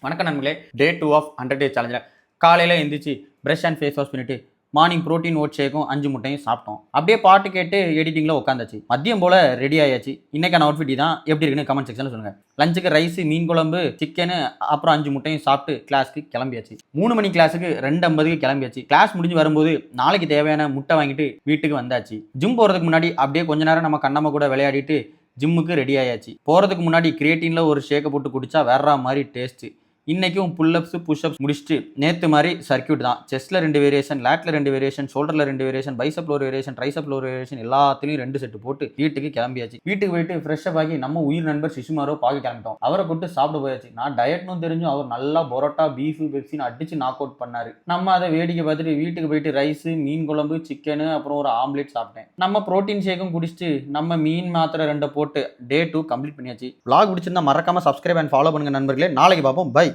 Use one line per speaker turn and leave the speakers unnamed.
வணக்கம் நண்பர்களே. டே 2 ஆஃப் 100 டே சேலஞ்சில் காலையில் எழுந்திரிச்சு ப்ரஷ் அண்ட் ஃபேஸ் வாஷ் பண்ணிவிட்டு மார்னிங் ப்ரோட்டீன் ஓட் ஷேக்கும் 5 முட்டையும் சாப்பிட்டோம். அப்படியே பாட்டு கேட்டு எடிட்டிங்கில் உட்காந்தாச்சு. மதியம் போல் ரெடி ஆயாச்சு. இன்றைக்கான அவுட்ஃபிட் தான். எப்படி இருக்குன்னு கமெண்ட் செக்ஷனில் சொல்லுங்கள். லஞ்சுக்கு ரைஸ், மீன் குழம்பு, சிக்கனு, அப்புறம் 5 முட்டையும் சாப்பிட்டு கிளாஸ்க்கு கிளம்பியாச்சு. 3 மணி கிளாஸுக்கு 2:50 கிளம்பியாச்சு. கிளாஸ் முடிஞ்சு வரும்போது நாளைக்கு தேவையான முட்டை வாங்கிட்டு வீட்டுக்கு வந்தாச்சு. ஜிம் போகிறதுக்கு முன்னாடி அப்படியே கொஞ்ச நேரம் நம்ம கண்ணம்மா கூட விளையாடிட்டு ஜிம்முக்கு ரெடி ஆயாச்சு. போகிறதுக்கு முன்னாடி கிரியேட்டினில் ஒரு ஷேக்கை போட்டு குடித்தா வேற மாதிரி டேஸ்ட்டு. இன்றைக்கும் புல்லப்ஸு புஷ்அப்ஸ் முடிச்சுட்டு நேற்று மாதிரி சர்க்கியூட் தான். செஸ்ட்டில் 2 வேரியேஷன், லேட்டில் 2 வேரியேஷன், ஷோல்டரில் 2 வேரியேஷன், பைசப்பில் ஒரு வேரியேஷன், ட்ரைசப்பில் ஒரு வேரியேஷன், எல்லாத்துலேயும் 2 செட்டு போட்டு வீட்டுக்கு கிளம்பியாச்சு. வீட்டுக்கு போயிட்டு ஃப்ரெஷ்ஷப் ஆகி நம்ம உயிர் நண்பர் சிசுமாரோ பார்க்க கிளம்பிட்டோம். அவரை கூட்டு சாப்பிட போயாச்சு. நான் டயட்னு தெரிஞ்சும் அவர் நல்லா பரோட்டா, பீஃபு, பெப்சின்னு அடிச்சு நாக் அவுட் பண்ணாரு. நம்ம அதை வேடிக்கை பார்த்துட்டு வீட்டுக்கு போயிட்டு ரைஸு, மீன் குழம்பு, சிக்கனு, அப்புறம் ஒரு ஆம்லேட் சாப்பிட்டேன். நம்ம ப்ரோட்டீன் ஷேக்கும் குடிச்சிட்டு நம்ம மீன் மாத்திரை 2 போட்டு டே 2 கம்ப்ளீட் பண்ணியாச்சு. vlog பிடிச்சிருந்தா மறக்காம சப்ஸ்கிரைப் அண்ட் ஃபாலோ பண்ணுங்க நண்பர்களே. நாளைக்கு பார்ப்போம். பை.